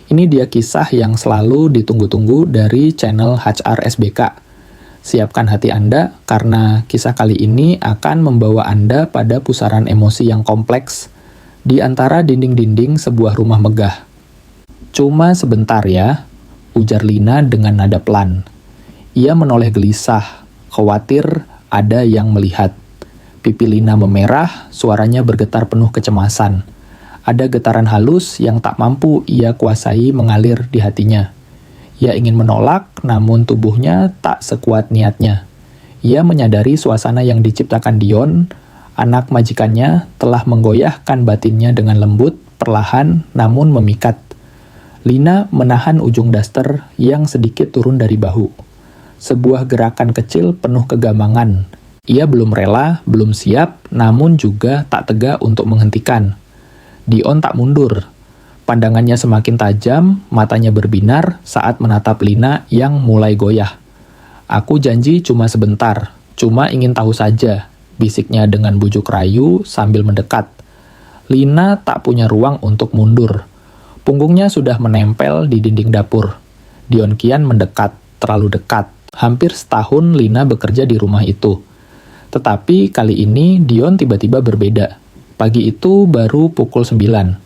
Ini dia kisah yang selalu ditunggu-tunggu dari channel HR SBK. Siapkan hati Anda karena kisah kali ini akan membawa Anda pada pusaran emosi yang kompleks di antara dinding-dinding sebuah rumah megah. "Cuma sebentar ya," ujar Lina dengan nada pelan. Ia menoleh gelisah, khawatir ada yang melihat. Pipi Lina memerah, suaranya bergetar penuh kecemasan. Ada getaran halus yang tak mampu ia kuasai mengalir di hatinya. Ia ingin menolak, namun tubuhnya tak sekuat niatnya. Ia menyadari suasana yang diciptakan Dion, anak majikannya, telah menggoyahkan batinnya dengan lembut, perlahan, namun memikat. Lina menahan ujung daster yang sedikit turun dari bahu. Sebuah gerakan kecil penuh kegamangan. Ia belum rela, belum siap, namun juga tak tega untuk menghentikan. Dion tak mundur. Pandangannya semakin tajam, matanya berbinar saat menatap Lina yang mulai goyah. "Aku janji cuma sebentar, cuma ingin tahu saja," bisiknya dengan bujuk rayu sambil mendekat. Lina tak punya ruang untuk mundur. Punggungnya sudah menempel di dinding dapur. Dion kian mendekat, terlalu dekat. Hampir setahun Lina bekerja di rumah itu. Tetapi kali ini Dion tiba-tiba berbeda. Pagi itu baru pukul 9.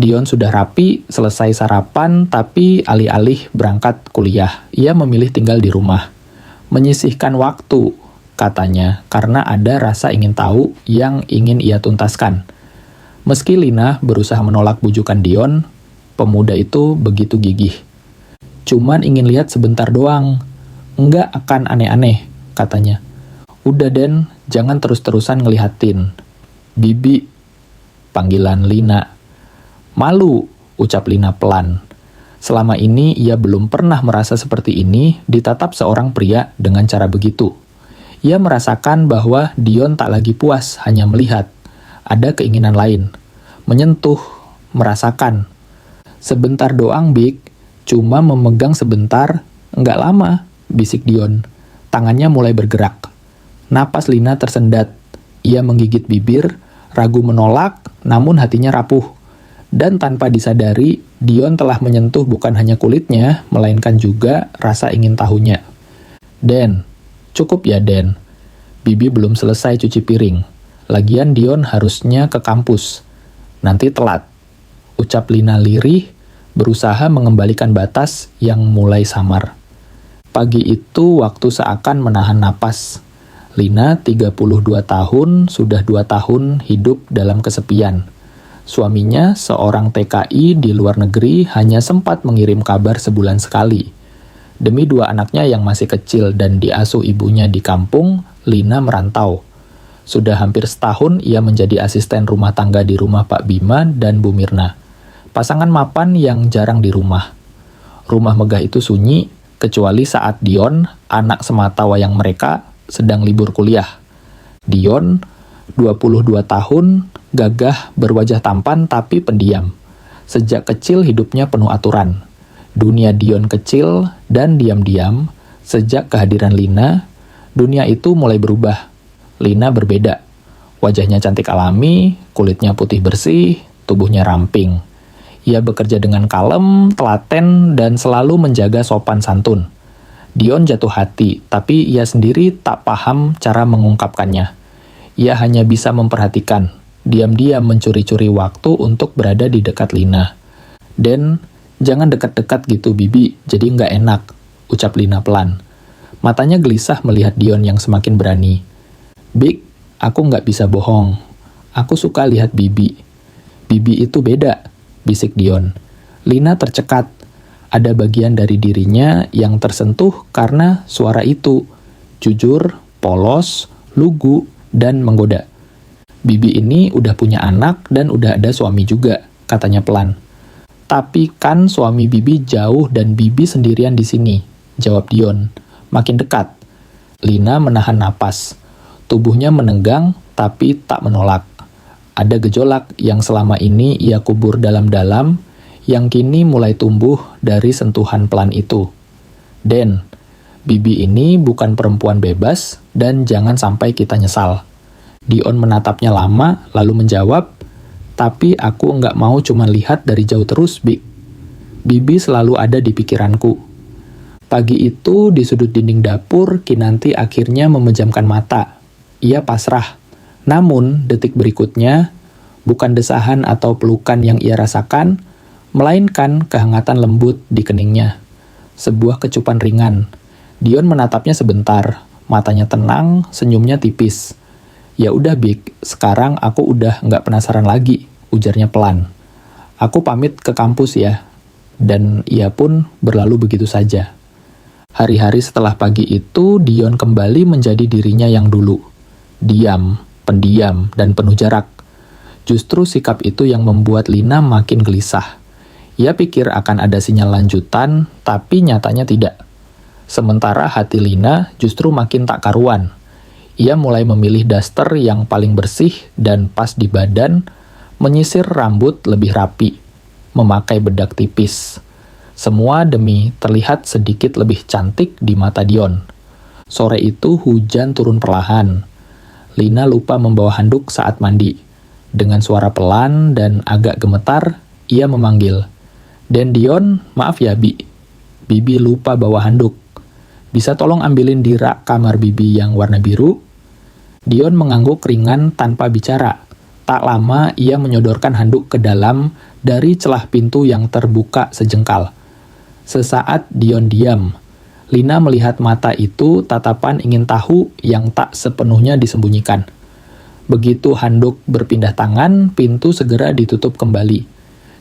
Dion sudah rapi, selesai sarapan, tapi alih-alih berangkat kuliah, ia memilih tinggal di rumah. Menyisihkan waktu, katanya, karena ada rasa ingin tahu yang ingin ia tuntaskan. Meski Lina berusaha menolak bujukan Dion, pemuda itu begitu gigih. "Cuman ingin lihat sebentar doang. Nggak akan aneh-aneh," katanya. "Udah Den, jangan terus-terusan ngelihatin." "Bibi," panggilan Lina. "Malu," ucap Lina pelan. Selama ini ia belum pernah merasa seperti ini ditatap seorang pria dengan cara begitu. Ia merasakan bahwa Dion tak lagi puas hanya melihat. Ada keinginan lain. Menyentuh, merasakan. "Sebentar doang, Bik. Cuma memegang sebentar, nggak lama," bisik Dion. Tangannya mulai bergerak. Napas Lina tersendat. Ia menggigit bibir, ragu menolak, namun hatinya rapuh. Dan tanpa disadari, Dion telah menyentuh bukan hanya kulitnya, melainkan juga rasa ingin tahunya. "Den, cukup ya Den. Bibi belum selesai cuci piring. Lagian Dion harusnya ke kampus. Nanti telat," ucap Lina lirih, berusaha mengembalikan batas yang mulai samar. Pagi itu waktu seakan menahan napas. Lina, 32 tahun, sudah 2 tahun hidup dalam kesepian. Suaminya, seorang TKI di luar negeri, hanya sempat mengirim kabar sebulan sekali. Demi 2 anaknya yang masih kecil dan diasuh ibunya di kampung, Lina merantau. Sudah hampir setahun ia menjadi asisten rumah tangga di rumah Pak Bima dan Bu Mirna. Pasangan mapan yang jarang di rumah. Rumah megah itu sunyi, kecuali saat Dion, anak sematawayang mereka, sedang libur kuliah. Dion, 22 tahun, gagah, berwajah tampan tapi pendiam. Sejak kecil hidupnya penuh aturan. Dunia Dion kecil dan diam-diam. Sejak kehadiran Lina, dunia itu mulai berubah. Lina berbeda. Wajahnya cantik alami, kulitnya putih bersih, tubuhnya ramping. Ia bekerja dengan kalem, telaten, dan selalu menjaga sopan santun. Dion jatuh hati, tapi ia sendiri tak paham cara mengungkapkannya. Ia hanya bisa memperhatikan, diam-diam mencuri-curi waktu untuk berada di dekat Lina. "Den, jangan dekat-dekat gitu Bibi, jadi nggak enak," ucap Lina pelan. Matanya gelisah melihat Dion yang semakin berani. "Bik, aku nggak bisa bohong. Aku suka lihat Bibi." "Bibi itu beda," bisik Dion. Lina tercekat. Ada bagian dari dirinya yang tersentuh karena suara itu. Jujur, polos, lugu, dan menggoda. "Bibi ini udah punya anak dan udah ada suami juga," katanya pelan. "Tapi kan suami Bibi jauh dan Bibi sendirian di sini," jawab Dion. Makin dekat. Lina menahan napas. Tubuhnya menenggang, tapi tak menolak. Ada gejolak yang selama ini ia kubur dalam-dalam, yang kini mulai tumbuh dari sentuhan pelan itu. "Den, Bibi ini bukan perempuan bebas, dan jangan sampai kita nyesal." Dion menatapnya lama, lalu menjawab, "Tapi aku nggak mau cuma lihat dari jauh terus, Bi." Bibi selalu ada di pikiranku. Pagi itu di sudut dinding dapur, Kinanti akhirnya memejamkan mata. Ia pasrah. Namun, detik berikutnya, bukan desahan atau pelukan yang ia rasakan, melainkan kehangatan lembut di keningnya. Sebuah kecupan ringan. Dion menatapnya sebentar. Matanya tenang, senyumnya tipis. "Ya udah, Bik, sekarang aku udah nggak penasaran lagi," ujarnya pelan. "Aku pamit ke kampus ya." Dan ia pun berlalu begitu saja. Hari-hari setelah pagi itu, Dion kembali menjadi dirinya yang dulu. Diam, pendiam, dan penuh jarak. Justru sikap itu yang membuat Lina makin gelisah. Ia pikir akan ada sinyal lanjutan, tapi nyatanya tidak. Sementara hati Lina justru makin tak karuan. Ia mulai memilih daster yang paling bersih dan pas di badan, menyisir rambut lebih rapi, memakai bedak tipis. Semua demi terlihat sedikit lebih cantik di mata Dion. Sore itu hujan turun perlahan. Lina lupa membawa handuk saat mandi. Dengan suara pelan dan agak gemetar, ia memanggil, "Den Dion, maaf ya Bi. Bibi lupa bawa handuk. Bisa tolong ambilin di rak kamar Bibi yang warna biru?" Dion mengangguk ringan tanpa bicara. Tak lama ia menyodorkan handuk ke dalam dari celah pintu yang terbuka sejengkal. Sesaat Dion diam. Lina melihat mata itu tatapan ingin tahu yang tak sepenuhnya disembunyikan. Begitu handuk berpindah tangan, pintu segera ditutup kembali.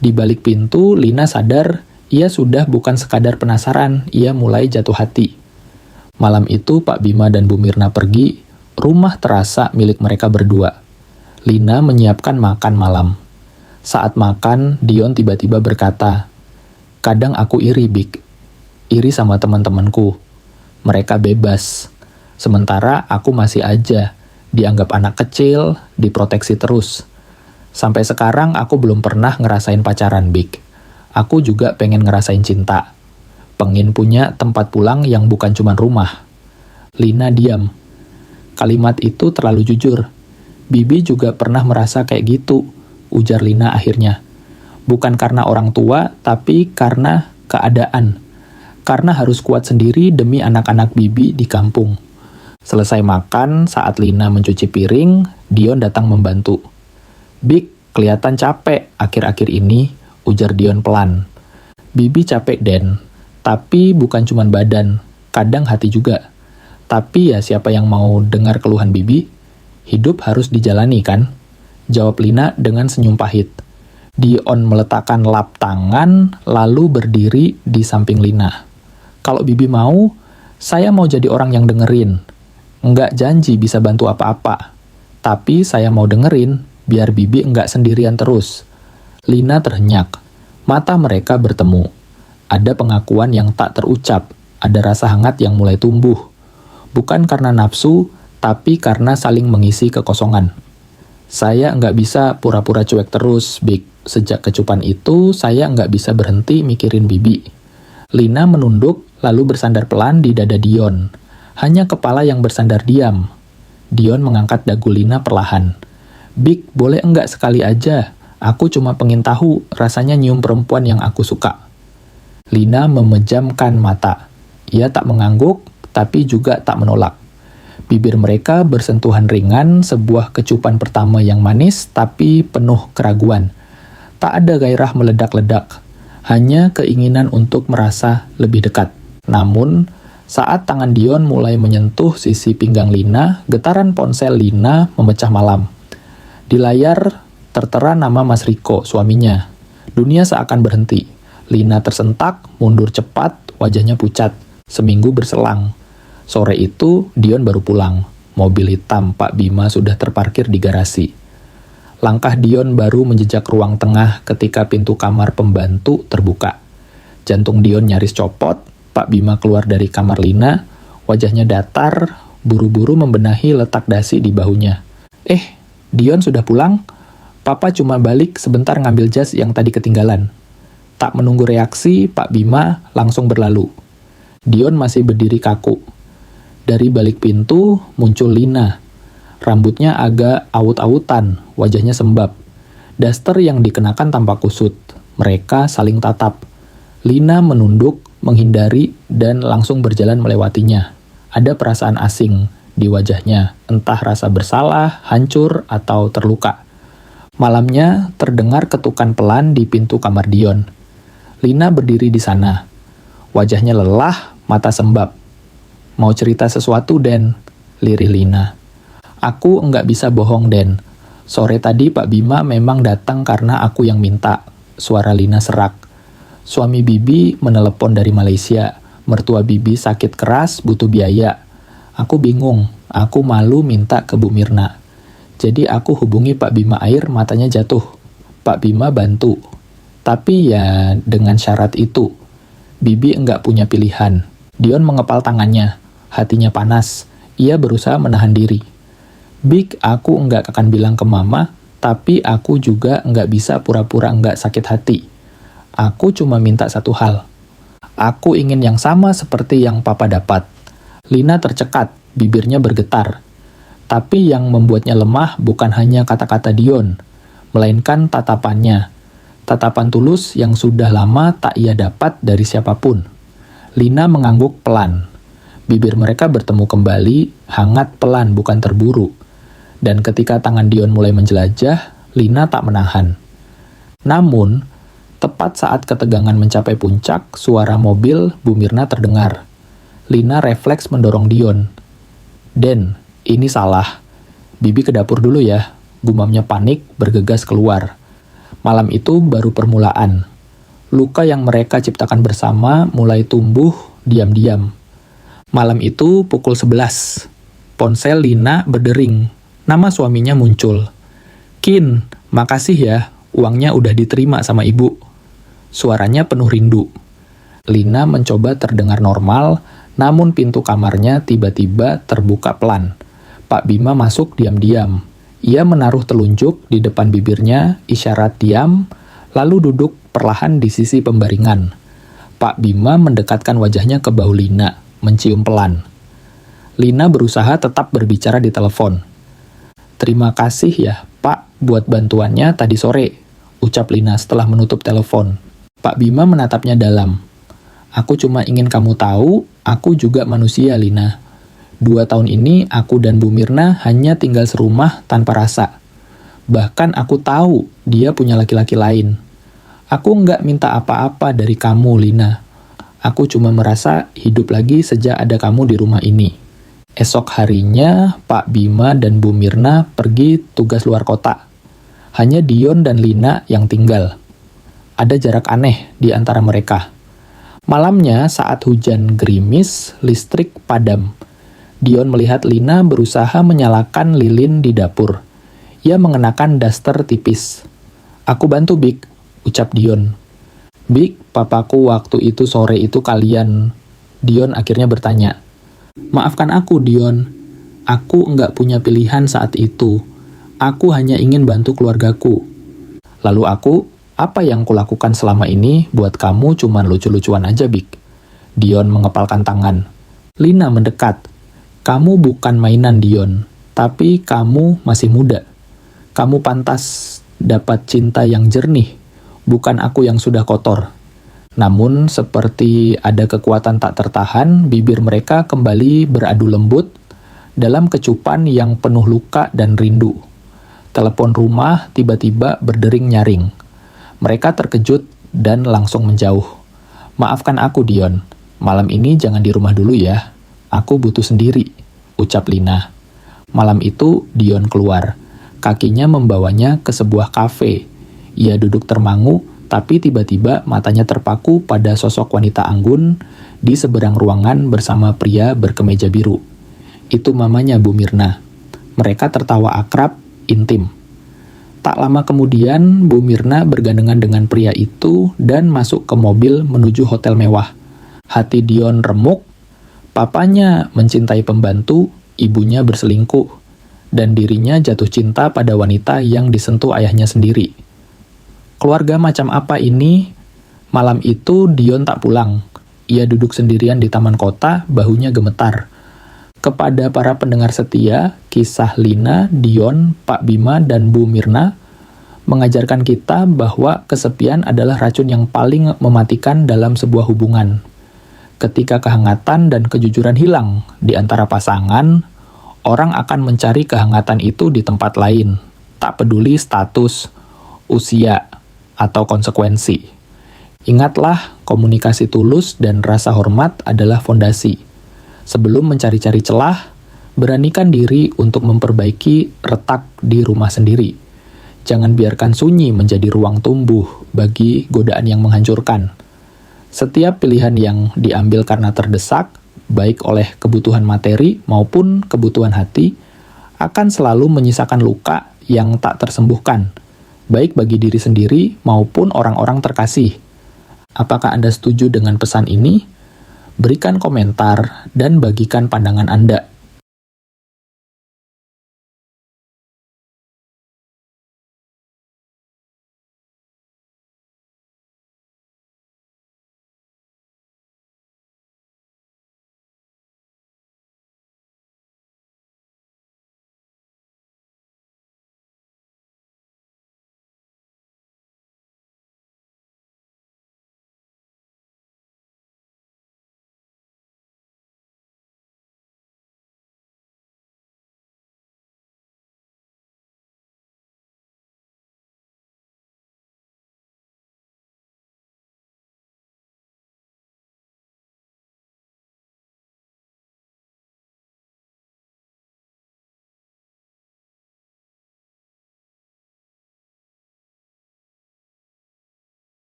Di balik pintu, Lina sadar ia sudah bukan sekadar penasaran, ia mulai jatuh hati. Malam itu Pak Bima dan Bu Mirna pergi, rumah terasa milik mereka berdua. Lina menyiapkan makan malam. Saat makan, Dion tiba-tiba berkata, "Kadang aku iri, Bik. Iri sama teman-temanku. Mereka bebas. Sementara aku masih aja, dianggap anak kecil, diproteksi terus. Sampai sekarang aku belum pernah ngerasain pacaran, Bik. Aku juga pengen ngerasain cinta. Pengen punya tempat pulang yang bukan cuma rumah." Lina diam. Kalimat itu terlalu jujur. "Bibi juga pernah merasa kayak gitu," ujar Lina akhirnya. "Bukan karena orang tua, tapi karena keadaan. Karena harus kuat sendiri demi anak-anak Bibi di kampung." Selesai makan, saat Lina mencuci piring, Dion datang membantu. "Bik, kelihatan capek akhir-akhir ini," ujar Dion pelan. "Bibi capek, Den. Tapi bukan cuma badan, kadang hati juga. Tapi ya siapa yang mau dengar keluhan Bibi? Hidup harus dijalani kan?" Jawab Lina dengan senyum pahit. Dion meletakkan lap tangan, lalu berdiri di samping Lina. "Kalau Bibi mau, saya mau jadi orang yang dengerin. Nggak janji bisa bantu apa-apa. Tapi saya mau dengerin, biar Bibi nggak sendirian terus." Lina terhenyak. Mata mereka bertemu. Ada pengakuan yang tak terucap, ada rasa hangat yang mulai tumbuh. Bukan karena nafsu, tapi karena saling mengisi kekosongan. "Saya nggak bisa pura-pura cuek terus, Bik. Sejak kecupan itu, saya nggak bisa berhenti mikirin Bibi." Lina menunduk, lalu bersandar pelan di dada Dion. Hanya kepala yang bersandar diam. Dion mengangkat dagu Lina perlahan. "Bik, boleh enggak sekali aja? Aku cuma pengen tahu rasanya nyium perempuan yang aku suka." Lina memejamkan mata. Ia tak mengangguk, tapi juga tak menolak. Bibir mereka bersentuhan ringan, sebuah kecupan pertama yang manis tapi penuh keraguan. Tak ada gairah meledak-ledak, hanya keinginan untuk merasa lebih dekat. Namun, saat tangan Dion mulai menyentuh sisi pinggang Lina, getaran ponsel Lina memecah malam. Di layar tertera nama Mas Riko, suaminya. Dunia seakan berhenti. Lina tersentak, mundur cepat, wajahnya pucat. Seminggu berselang. Sore itu, Dion baru pulang. Mobil hitam Pak Bima sudah terparkir di garasi. Langkah Dion baru menjejak ruang tengah ketika pintu kamar pembantu terbuka. Jantung Dion nyaris copot. Pak Bima keluar dari kamar Lina. Wajahnya datar, buru-buru membenahi letak dasi di bahunya. Dion sudah pulang? Papa cuma balik sebentar ngambil jas yang tadi ketinggalan." Tak menunggu reaksi, Pak Bima langsung berlalu. Dion masih berdiri kaku. Dari balik pintu muncul Lina. Rambutnya agak awut-awutan, wajahnya sembab. Daster yang dikenakan tampak kusut. Mereka saling tatap. Lina menunduk, menghindari, dan langsung berjalan melewatinya. Ada perasaan asing di wajahnya, entah rasa bersalah, hancur, atau terluka. Malamnya, terdengar ketukan pelan di pintu kamar Dion. Lina berdiri di sana. Wajahnya lelah, mata sembab. "Mau cerita sesuatu, Den?" lirih Lina. "Aku enggak bisa bohong, Den. Sore tadi Pak Bima memang datang karena aku yang minta," suara Lina serak. "Suami Bibi menelepon dari Malaysia. Mertua Bibi sakit keras, butuh biaya. Aku bingung, aku malu minta ke Bu Mirna. Jadi aku hubungi Pak Bima Air, matanya jatuh. Pak Bima bantu. Tapi ya dengan syarat itu. Bibi enggak punya pilihan." Dion mengepal tangannya, hatinya panas. Ia berusaha menahan diri. "Bik, aku enggak akan bilang ke Mama, tapi aku juga enggak bisa pura-pura enggak sakit hati. Aku cuma minta satu hal. Aku ingin yang sama seperti yang Papa dapat." Lina tercekat, bibirnya bergetar. Tapi yang membuatnya lemah bukan hanya kata-kata Dion, melainkan tatapannya. Tatapan tulus yang sudah lama tak ia dapat dari siapapun. Lina mengangguk pelan. Bibir mereka bertemu kembali, hangat pelan bukan terburu. Dan ketika tangan Dion mulai menjelajah, Lina tak menahan. Namun, tepat saat ketegangan mencapai puncak, suara mobil Bu Mirna terdengar. Lina refleks mendorong Dion. "Den, ini salah. Bibi ke dapur dulu ya," gumamnya panik, bergegas keluar. Malam itu baru permulaan. Luka yang mereka ciptakan bersama mulai tumbuh diam-diam. Malam itu pukul 11. Ponsel Lina berdering. Nama suaminya muncul. "Kin, makasih ya, uangnya udah diterima sama ibu." Suaranya penuh rindu. Lina mencoba terdengar normal, namun pintu kamarnya tiba-tiba terbuka pelan. Pak Bima masuk diam-diam. Ia menaruh telunjuk di depan bibirnya, isyarat diam, lalu duduk perlahan di sisi pembaringan. Pak Bima mendekatkan wajahnya ke bahu Lina, mencium pelan. Lina berusaha tetap berbicara di telepon. "Terima kasih ya, Pak, buat bantuannya tadi sore," ucap Lina setelah menutup telepon. Pak Bima menatapnya dalam. "Aku cuma ingin kamu tahu, aku juga manusia, Lina. 2 tahun ini aku dan Bu Mirna hanya tinggal serumah tanpa rasa. Bahkan aku tahu dia punya laki-laki lain. Aku nggak minta apa-apa dari kamu, Lina. Aku cuma merasa hidup lagi sejak ada kamu di rumah ini." Esok harinya, Pak Bima dan Bu Mirna pergi tugas luar kota. Hanya Dion dan Lina yang tinggal. Ada jarak aneh di antara mereka. Malamnya, saat hujan gerimis, listrik padam. Dion melihat Lina berusaha menyalakan lilin di dapur. Ia mengenakan daster tipis. "Aku bantu, Bik," ucap Dion. "Bik, papaku waktu itu sore itu kalian..." Dion akhirnya bertanya. "Maafkan aku, Dion. Aku nggak punya pilihan saat itu. Aku hanya ingin bantu keluargaku. Lalu aku, apa yang kulakukan selama ini buat kamu cuman lucu-lucuan aja, Bik." Dion mengepalkan tangan. Lina mendekat. "Kamu bukan mainan, Dion. Tapi kamu masih muda. Kamu pantas dapat cinta yang jernih, bukan aku yang sudah kotor." Namun, seperti ada kekuatan tak tertahan, bibir mereka kembali beradu lembut dalam kecupan yang penuh luka dan rindu. Telepon rumah tiba-tiba berdering nyaring. Mereka terkejut dan langsung menjauh. "Maafkan aku, Dion. Malam ini jangan di rumah dulu ya. Aku butuh sendiri," ucap Lina. Malam itu, Dion keluar. Kakinya membawanya ke sebuah kafe. Ia duduk termangu, tapi tiba-tiba matanya terpaku pada sosok wanita anggun di seberang ruangan bersama pria berkemeja biru. Itu mamanya Bu Mirna. Mereka tertawa akrab, intim. Tak lama kemudian, Bu Mirna bergandengan dengan pria itu dan masuk ke mobil menuju hotel mewah. Hati Dion remuk. Papanya mencintai pembantu, ibunya berselingkuh, dan dirinya jatuh cinta pada wanita yang disentuh ayahnya sendiri. Keluarga macam apa ini? Malam itu Dion tak pulang. Ia duduk sendirian di taman kota, bahunya gemetar. Kepada para pendengar setia, kisah Lina, Dion, Pak Bima, dan Bu Mirna mengajarkan kita bahwa kesepian adalah racun yang paling mematikan dalam sebuah hubungan. Ketika kehangatan dan kejujuran hilang di antara pasangan, orang akan mencari kehangatan itu di tempat lain, tak peduli status, usia, atau konsekuensi. Ingatlah, komunikasi tulus dan rasa hormat adalah fondasi. Sebelum mencari-cari celah, beranikan diri untuk memperbaiki retak di rumah sendiri. Jangan biarkan sunyi menjadi ruang tumbuh bagi godaan yang menghancurkan. Setiap pilihan yang diambil karena terdesak, baik oleh kebutuhan materi maupun kebutuhan hati, akan selalu menyisakan luka yang tak tersembuhkan, baik bagi diri sendiri maupun orang-orang terkasih. Apakah Anda setuju dengan pesan ini? Berikan komentar dan bagikan pandangan Anda.